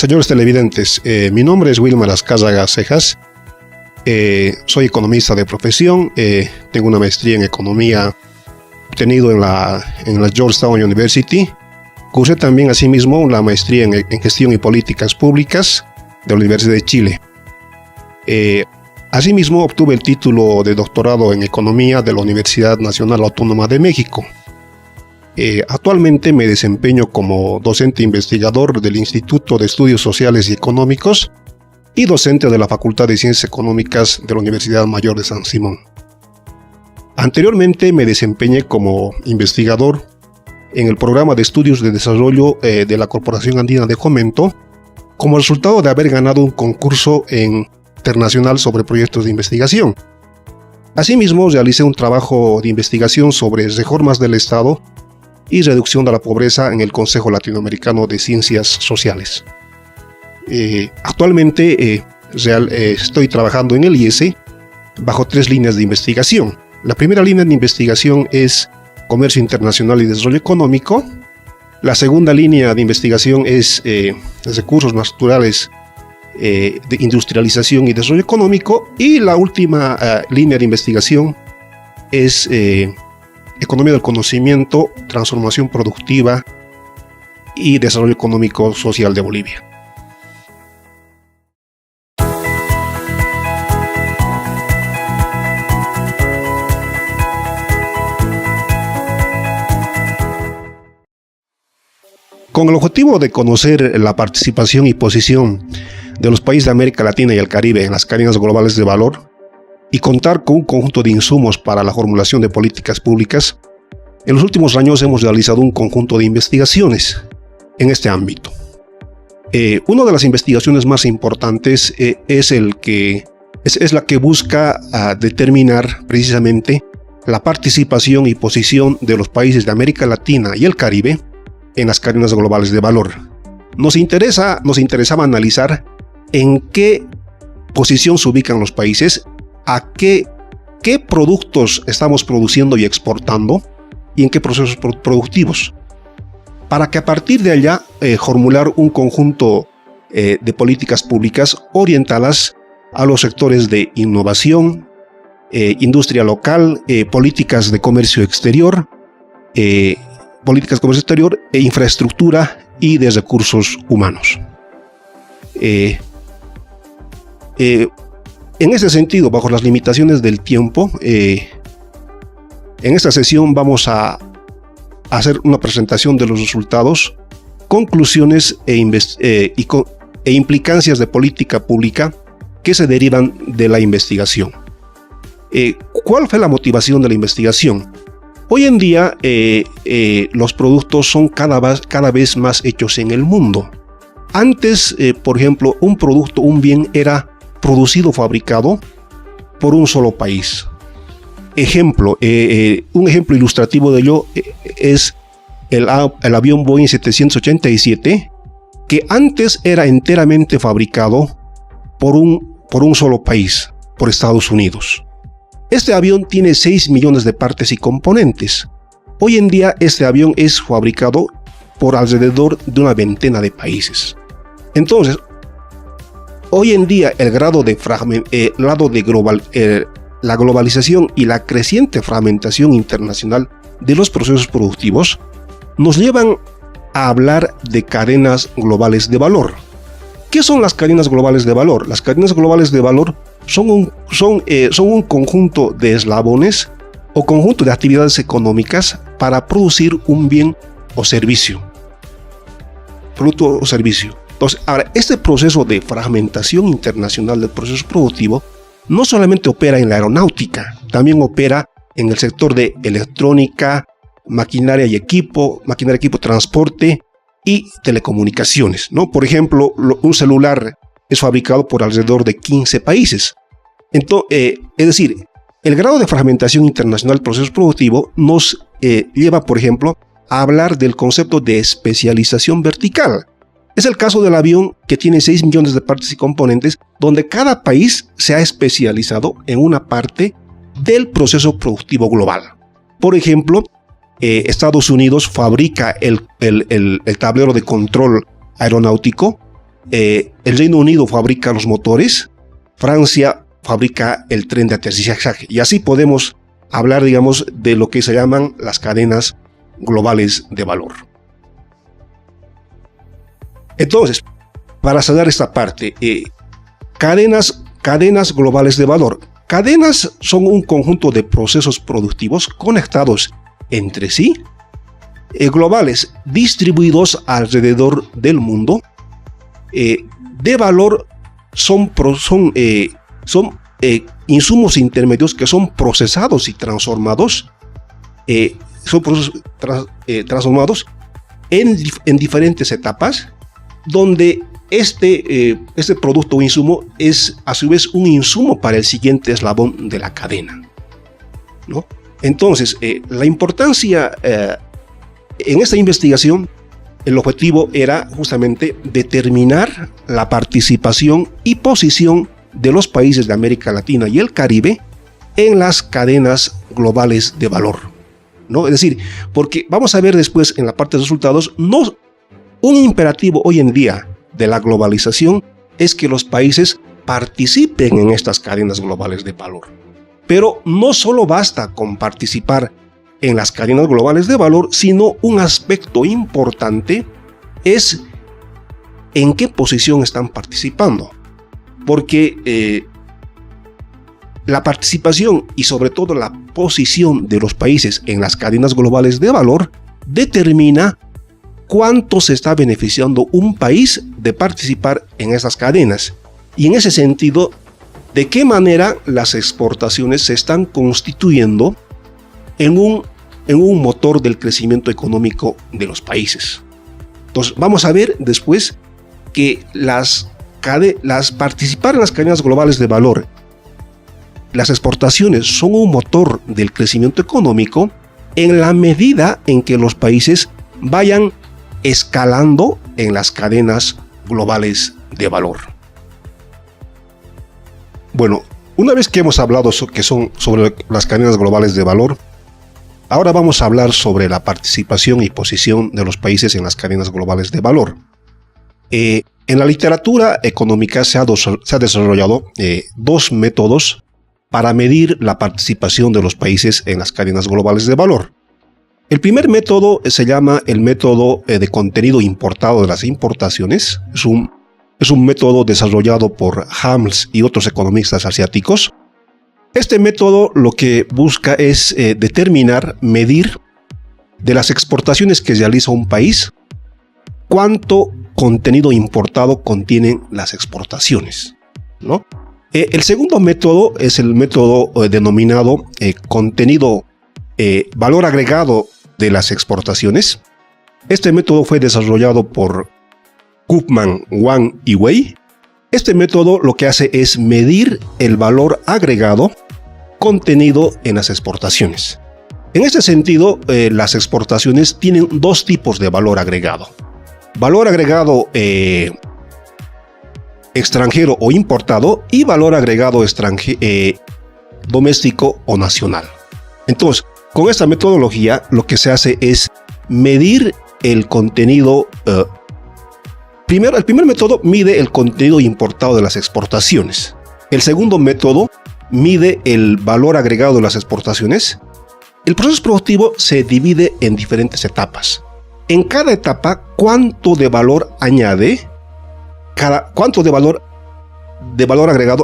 Señores televidentes, mi nombre es Wilmer Azcárraga Cejas. Soy economista de profesión. Tengo una maestría en economía obtenido en la Georgetown University. Cursé también asimismo una maestría en gestión y políticas públicas de la Universidad de Chile. Asimismo obtuve el título de doctorado en economía de la Universidad Nacional Autónoma de México. Actualmente me desempeño como docente investigador del Instituto de Estudios Sociales y Económicos y docente de la Facultad de Ciencias Económicas de la Universidad Mayor de San Simón. Anteriormente me desempeñé como investigador en el programa de estudios de desarrollo de la Corporación Andina de Fomento, como resultado de haber ganado un concurso internacional sobre proyectos de investigación. Asimismo, realicé un trabajo de investigación sobre reformas del Estado y reducción de la pobreza en el Consejo Latinoamericano de Ciencias Sociales. Actualmente estoy trabajando en el IESE bajo 3 líneas de investigación. La primera línea de investigación es Comercio Internacional y Desarrollo Económico. La segunda línea de investigación es Recursos Naturales, de Industrialización y Desarrollo Económico. Y la última línea de investigación es Economía del Conocimiento, Transformación Productiva y Desarrollo Económico Social de Bolivia. Con el objetivo de conocer la participación y posición de los países de América Latina y el Caribe en las cadenas globales de valor, y contar con un conjunto de insumos para la formulación de políticas públicas, en los últimos años hemos realizado un conjunto de investigaciones en este ámbito. Una de las investigaciones más importantes es la que busca determinar precisamente la participación y posición de los países de América Latina y el Caribe en las cadenas globales de valor. Nos interesaba analizar en qué posición se ubican los países, a qué productos estamos produciendo y exportando y en qué procesos productivos, para que a partir de allá formular un conjunto de políticas públicas orientadas a los sectores de innovación, industria local, políticas de comercio exterior, e infraestructura y de recursos humanos. En ese sentido, bajo las limitaciones del tiempo, en esta sesión vamos a hacer una presentación de los resultados, conclusiones e implicancias de política pública que se derivan de la investigación. ¿Cuál fue la motivación de la investigación? Hoy en día los productos son cada vez más hechos en el mundo. Antes, por ejemplo, un bien era producido, fabricado por un solo país. Un ejemplo ilustrativo de ello es el avión Boeing 787, que antes era enteramente fabricado por un solo país, por Estados Unidos. Este avión tiene 6 millones de partes y componentes. Hoy en día este avión es fabricado por alrededor de una veintena de países. Entonces, hoy en día la globalización y la creciente fragmentación internacional de los procesos productivos nos llevan a hablar de cadenas globales de valor. ¿Qué son las cadenas globales de valor? Las cadenas globales de valor son un conjunto de eslabones o conjunto de actividades económicas para producir un bien o servicio. Producto o servicio. Entonces, ahora, este proceso de fragmentación internacional del proceso productivo no solamente opera en la aeronáutica, también opera en el sector de electrónica, maquinaria y equipo, transporte y telecomunicaciones, ¿no? Por ejemplo, un celular es fabricado por alrededor de 15 países. Entonces, es decir, el grado de fragmentación internacional del proceso productivo nos lleva, por ejemplo, a hablar del concepto de especialización vertical. Es el caso del avión, que tiene 6 millones de partes y componentes, donde cada país se ha especializado en una parte del proceso productivo global. Por ejemplo, Estados Unidos fabrica el tablero de control aeronáutico el Reino Unido fabrica los motores, Francia fabrica el tren de aterrizaje, y así podemos hablar, digamos, de lo que se llaman las cadenas globales de valor. Entonces, para cerrar esta parte, cadenas globales de valor. Cadenas son un conjunto de procesos productivos conectados entre sí, globales, distribuidos alrededor del mundo, de valor. Son insumos intermedios que son procesados y transformados, transformados en diferentes etapas, donde este producto o insumo es a su vez un insumo para el siguiente eslabón de la cadena, ¿no? Entonces, la importancia en esta investigación, el objetivo era justamente determinar la participación y posición de los países de América Latina y el Caribe en las cadenas globales de valor, ¿no? Es decir, porque vamos a ver después en la parte de resultados, no, un imperativo hoy en día de la globalización es que los países participen en estas cadenas globales de valor. Pero no solo basta con participar en las cadenas globales de valor, sino un aspecto importante es en qué posición están participando. Porque la participación y sobre todo la posición de los países en las cadenas globales de valor determina cuánto se está beneficiando un país de participar en esas cadenas. Y en ese sentido, de qué manera las exportaciones se están constituyendo en un motor del crecimiento económico de los países. Entonces, vamos a ver después que participar en las cadenas globales de valor, las exportaciones son un motor del crecimiento económico en la medida en que los países vayan escalando en las cadenas globales de valor. Bueno, una vez que hemos hablado sobre las cadenas globales de valor, ahora vamos a hablar sobre la participación y posición de los países en las cadenas globales de valor. En la literatura económica se ha desarrollado dos métodos para medir la participación de los países en las cadenas globales de valor. El primer método se llama el método de contenido importado de las importaciones. Es un método desarrollado por Hamels y otros economistas asiáticos. Este método lo que busca es medir de las exportaciones que realiza un país, cuánto contenido importado contienen las exportaciones, ¿no? El segundo método es el método denominado valor agregado de las exportaciones. Este método fue desarrollado por Koopman, Wang y Wei. Este método lo que hace es medir el valor agregado contenido en las exportaciones. En este sentido, las exportaciones tienen dos tipos de valor agregado. Valor agregado extranjero o importado y valor agregado doméstico o nacional. Entonces, con esta metodología lo que se hace es medir el contenido. El primer método mide el contenido importado de las exportaciones. El segundo método mide el valor agregado de las exportaciones. El proceso productivo se divide en diferentes etapas. En cada etapa, cuánto de valor agregado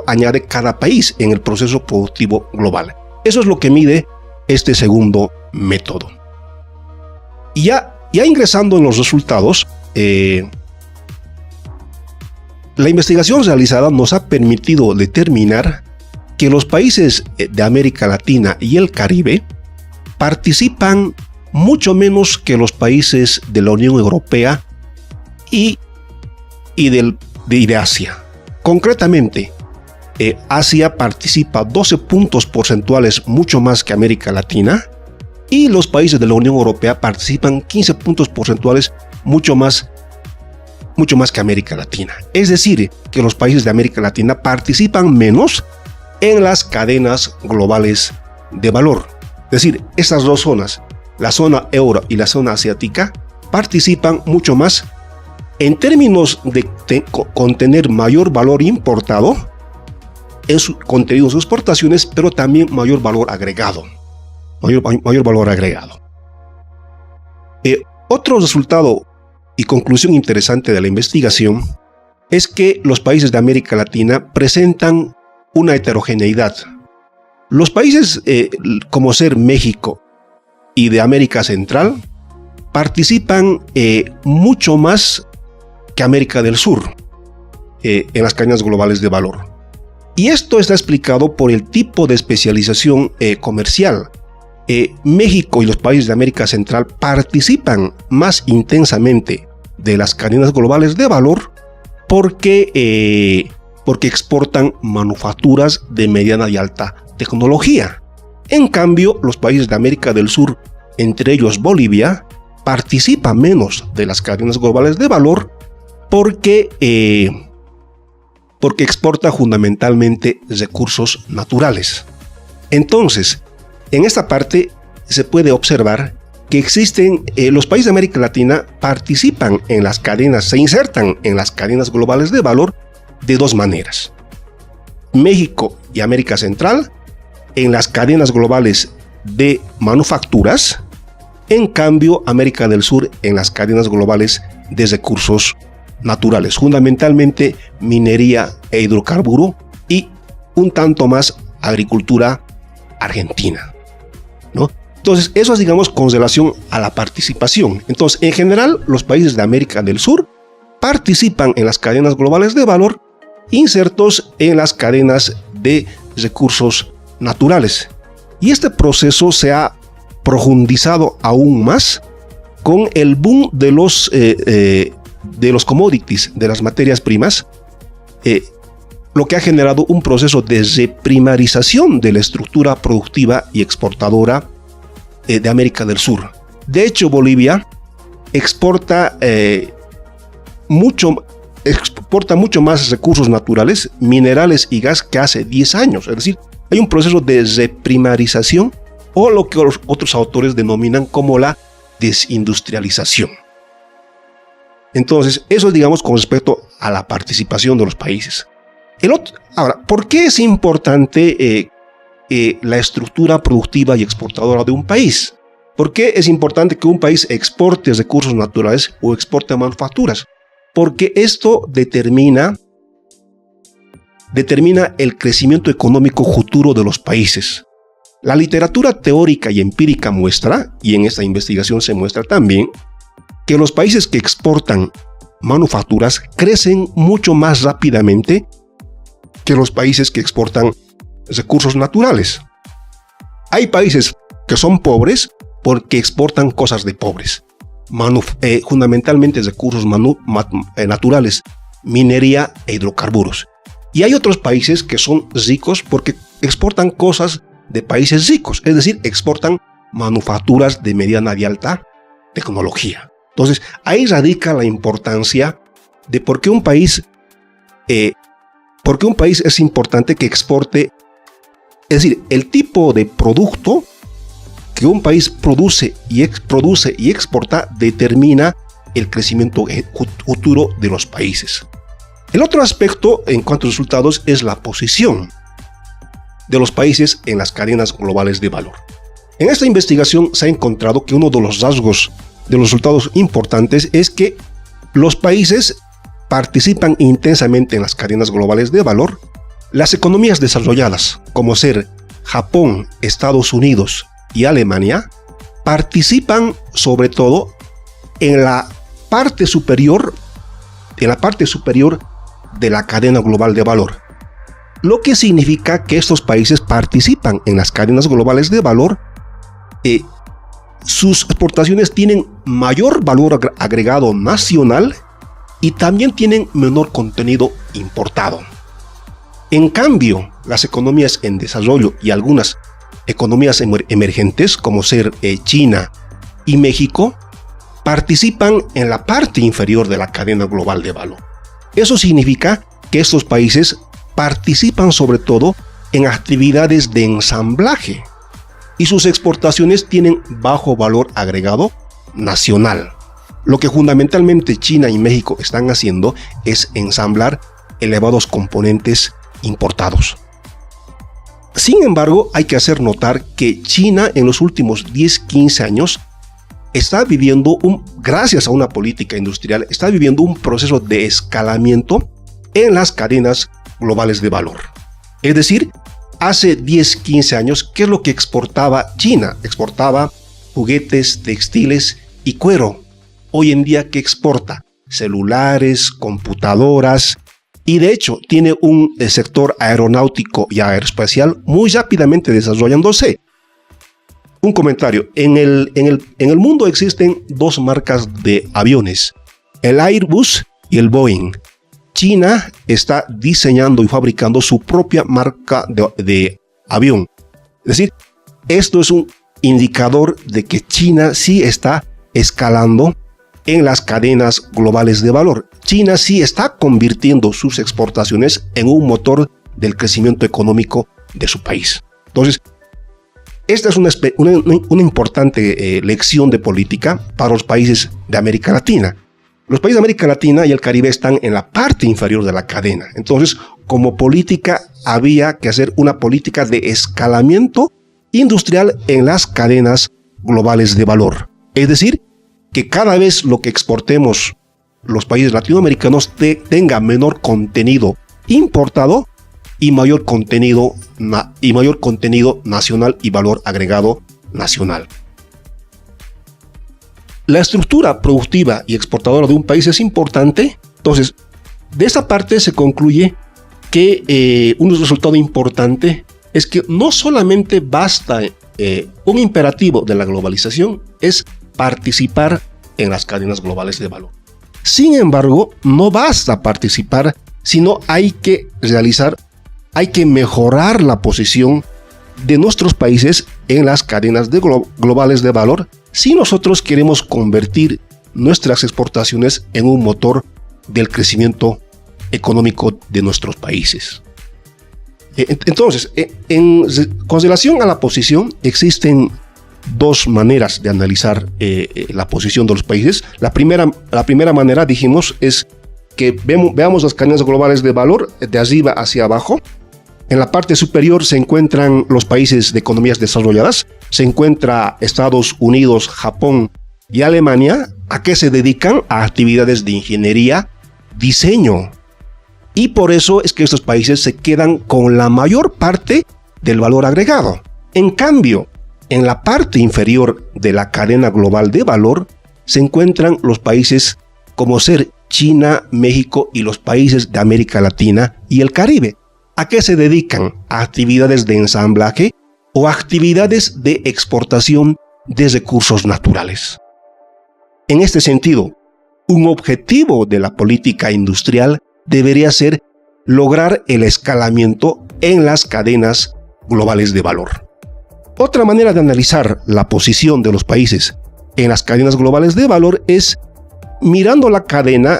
añade cada país en el proceso productivo global. Eso es lo que mide este segundo método. Y ya ingresando en los resultados, la investigación realizada nos ha permitido determinar que los países de América Latina y el Caribe participan mucho menos que los países de la Unión Europea y de Asia. Concretamente, Asia participa 12 puntos porcentuales mucho más que América Latina y los países de la Unión Europea participan 15 puntos porcentuales mucho más que América Latina. Es decir, que los países de América Latina participan menos en las cadenas globales de valor. Es decir, estas dos zonas, la zona euro y la zona asiática, participan mucho más En términos de contener mayor valor importado, es contenido en sus exportaciones, pero también mayor valor agregado. Mayor valor agregado. Otro resultado y conclusión interesante de la investigación es que los países de América Latina presentan una heterogeneidad. Los países como ser México y de América Central participan mucho más que América del Sur en las cadenas globales de valor. Y esto está explicado por el tipo de especialización comercial. México y los países de América Central participan más intensamente de las cadenas globales de valor porque exportan manufacturas de mediana y alta tecnología. En cambio, los países de América del Sur, entre ellos Bolivia, participan menos de las cadenas globales de valor porque exporta fundamentalmente recursos naturales. Entonces, en esta parte se puede observar que existen, los países de América Latina participan en las cadenas, se insertan en las cadenas globales de valor de dos maneras. México y América Central en las cadenas globales de manufacturas, en cambio América del Sur en las cadenas globales de recursos naturales, fundamentalmente minería e hidrocarburo y un tanto más agricultura argentina, ¿no? Entonces, eso es, digamos, con relación a la participación. Entonces, en general, los países de América del Sur participan en las cadenas globales de valor insertos en las cadenas de recursos naturales. Y este proceso se ha profundizado aún más con el boom de los commodities, de las materias primas, lo que ha generado un proceso de reprimarización de la estructura productiva y exportadora de América del Sur. De hecho, Bolivia exporta mucho más recursos naturales, minerales y gas que hace 10 años. Es decir, hay un proceso de reprimarización o lo que los otros autores denominan como la desindustrialización. Entonces, eso es, digamos, con respecto a la participación de los países. Ahora, ¿por qué es importante la estructura productiva y exportadora de un país? ¿Por qué es importante que un país exporte recursos naturales o exporte manufacturas? Porque esto determina el crecimiento económico futuro de los países. La literatura teórica y empírica muestra, y en esta investigación se muestra también, que los países que exportan manufacturas crecen mucho más rápidamente que los países que exportan recursos naturales. Hay países que son pobres porque exportan cosas de pobres, fundamentalmente recursos naturales, minería e hidrocarburos. Y hay otros países que son ricos porque exportan cosas de países ricos, es decir, exportan manufacturas de mediana y alta tecnología. Entonces, ahí radica la importancia de por qué un país es importante que exporte. Es decir, el tipo de producto que un país produce y exporta determina el crecimiento futuro de los países. El otro aspecto en cuanto a resultados es la posición de los países en las cadenas globales de valor. En esta investigación se ha encontrado que uno de los rasgos de los resultados importantes es que los países participan intensamente en las cadenas globales de valor. Las economías desarrolladas, como ser Japón, Estados Unidos y Alemania, participan sobre todo en la parte superior de la cadena global de valor, lo que significa que estos países participan en las cadenas globales de valor. Sus exportaciones tienen mayor valor agregado nacional y también tienen menor contenido importado. En cambio, las economías en desarrollo y algunas economías emergentes, como ser China y México, participan en la parte inferior de la cadena global de valor. Eso significa que estos países participan sobre todo en actividades de ensamblaje y sus exportaciones tienen bajo valor agregado nacional, Lo que fundamentalmente China y México están haciendo es ensamblar elevados componentes importados. Sin embargo, hay que hacer notar que China en los últimos 10-15 años está viviendo, gracias a una política industrial, está viviendo un proceso de escalamiento en las cadenas globales de valor. Es decir, hace 10-15 años, ¿qué es lo que exportaba China? Exportaba juguetes, textiles y cuero. Hoy en día, ¿qué exporta? Celulares, computadoras, y de hecho tiene un sector aeronáutico y aeroespacial muy rápidamente desarrollándose. Un comentario: en el mundo existen dos marcas de aviones, el Airbus y el Boeing. China está diseñando y fabricando su propia marca de avión. Es decir, esto es un indicador de que China sí está escalando en las cadenas globales de valor. China sí está convirtiendo sus exportaciones en un motor del crecimiento económico de su país. Entonces, esta es una importante lección de política para los países de América Latina. Los países de América Latina y el Caribe están en la parte inferior de la cadena. Entonces, como política, había que hacer una política de escalamiento industrial en las cadenas globales de valor. Es decir, que cada vez lo que exportemos los países latinoamericanos tenga menor contenido importado y mayor contenido nacional y valor agregado nacional. La estructura productiva y exportadora de un país es importante. Entonces, de esa parte se concluye que un resultado importante es que no solamente basta un imperativo de la globalización, es participar en las cadenas globales de valor. Sin embargo, no basta participar, sino hay que mejorar la posición de nuestros países en las cadenas globales de valor si nosotros queremos convertir nuestras exportaciones en un motor del crecimiento económico de nuestros países. Entonces, con relación a la posición, existen dos maneras de analizar la posición de los países. La primera manera, dijimos, es que veamos las cadenas globales de valor de arriba hacia abajo. En la parte superior se encuentran los países de economías desarrolladas, se encuentra Estados Unidos, Japón y Alemania. ¿A qué se dedican? A actividades de ingeniería, diseño. Y por eso es que estos países se quedan con la mayor parte del valor agregado. En cambio, en la parte inferior de la cadena global de valor se encuentran los países como ser China, México y los países de América Latina y el Caribe. ¿A qué se dedican? A actividades de ensamblaje o actividades de exportación de recursos naturales. En este sentido, un objetivo de la política industrial debería ser lograr el escalamiento en las cadenas globales de valor. Otra manera de analizar la posición de los países en las cadenas globales de valor es mirando la cadena.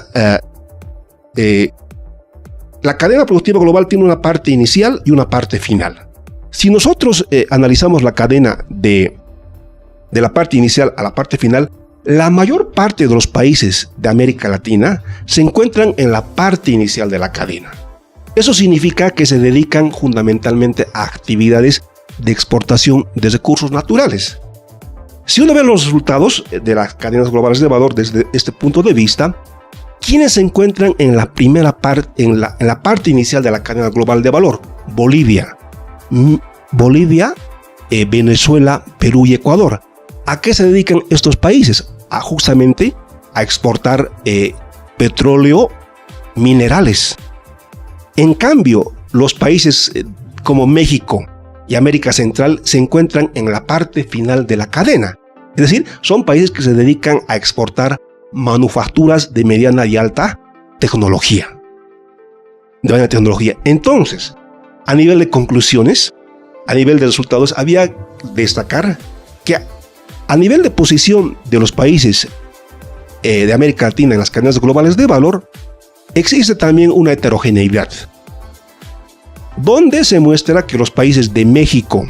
La cadena productiva global tiene una parte inicial y una parte final. Si nosotros analizamos la cadena de la parte inicial a la parte final, la mayor parte de los países de América Latina se encuentran en la parte inicial de la cadena. Eso significa que se dedican fundamentalmente a actividades de exportación de recursos naturales. Si uno ve los resultados de las cadenas globales de valor desde este punto de vista, ¿quiénes se encuentran en la primera parte, en la parte inicial de la cadena global de valor? Bolivia, Venezuela, Perú y Ecuador. ¿A qué se dedican estos países? Justamente a exportar petróleo, minerales. En cambio, los países como México y América Central se encuentran en la parte final de la cadena. Es decir, son países que se dedican a exportar manufacturas de mediana y alta tecnología. Entonces, a nivel de conclusiones, a nivel de resultados, había que destacar que a nivel de posición de los países de América Latina en las cadenas globales de valor, existe también una heterogeneidad, donde se muestra que los países de México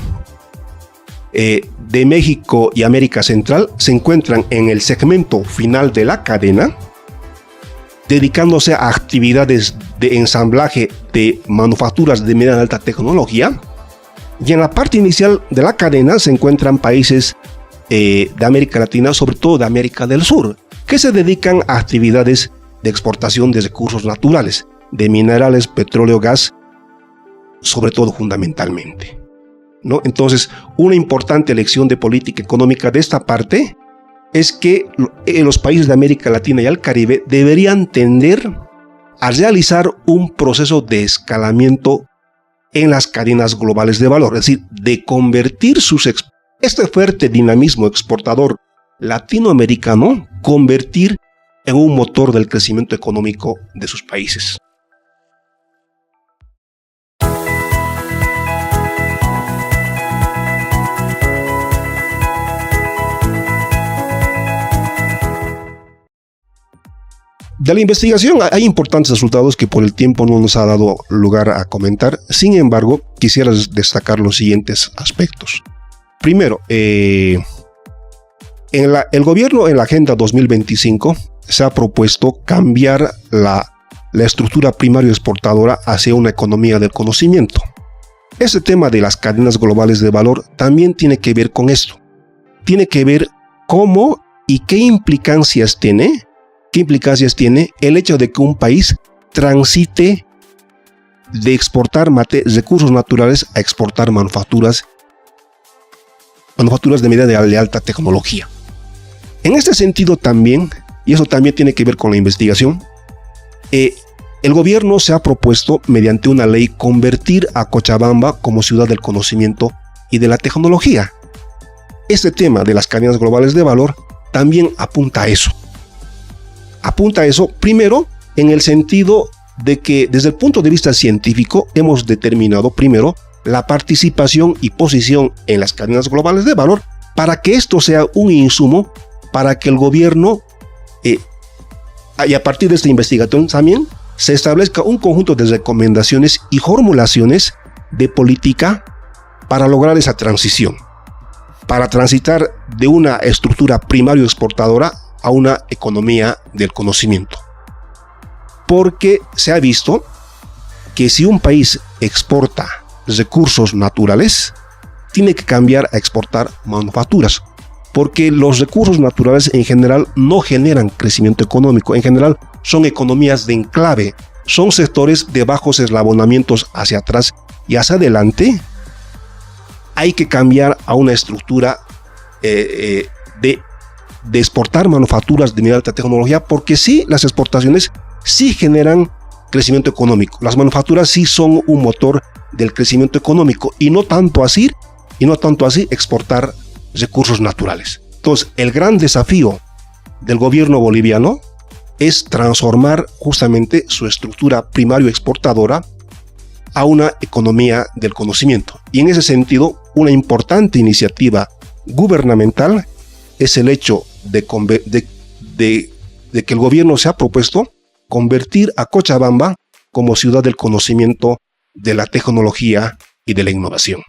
de México y América Central se encuentran en el segmento final de la cadena, dedicándose a actividades de ensamblaje de manufacturas de mediana y alta tecnología. Y en la parte inicial de la cadena se encuentran países de América Latina, sobre todo de América del Sur, que se dedican a actividades de exportación de recursos naturales, de minerales, petróleo, gas, sobre todo fundamentalmente, ¿no? Entonces, una importante lección de política económica de esta parte es que los países de América Latina y el Caribe deberían tender a realizar un proceso de escalamiento en las cadenas globales de valor, es decir, de convertir este fuerte dinamismo exportador latinoamericano, convertir en un motor del crecimiento económico de sus países. De la investigación hay importantes resultados que por el tiempo no nos ha dado lugar a comentar. Sin embargo, quisiera destacar los siguientes aspectos. Primero, el gobierno en la Agenda 2025 se ha propuesto cambiar la estructura primario exportadora hacia una economía del conocimiento. Este tema de las cadenas globales de valor también tiene que ver con esto. Tiene que ver cómo y qué implicancias tiene el hecho de que un país transite de exportar recursos naturales a exportar manufacturas de mediana y alta tecnología. En este sentido también, y eso también tiene que ver con la investigación, el gobierno se ha propuesto mediante una ley convertir a Cochabamba como ciudad del conocimiento y de la tecnología. Este tema de las cadenas globales de valor también apunta a eso. Primero, en el sentido de que desde el punto de vista científico hemos determinado primero la participación y posición en las cadenas globales de valor para que esto sea un insumo para que el gobierno, y a partir de esta investigación también, se establezca un conjunto de recomendaciones y formulaciones de política para lograr esa transición, para transitar de una estructura primario exportadora a una economía del conocimiento. Porque se ha visto que si un país exporta recursos naturales, tiene que cambiar a exportar manufacturas, porque los recursos naturales en general no generan crecimiento económico, en general son economías de enclave, son sectores de bajos eslabonamientos hacia atrás y hacia adelante. Hay que cambiar a una estructura de exportar manufacturas de media alta tecnología, porque sí, las exportaciones sí generan crecimiento económico. Las manufacturas sí son un motor del crecimiento económico y no tanto así exportar recursos naturales. Entonces, el gran desafío del gobierno boliviano es transformar justamente su estructura primario exportadora a una economía del conocimiento. Y en ese sentido, una importante iniciativa gubernamental es el hecho de que el gobierno se ha propuesto convertir a Cochabamba como ciudad del conocimiento, de la tecnología y de la innovación.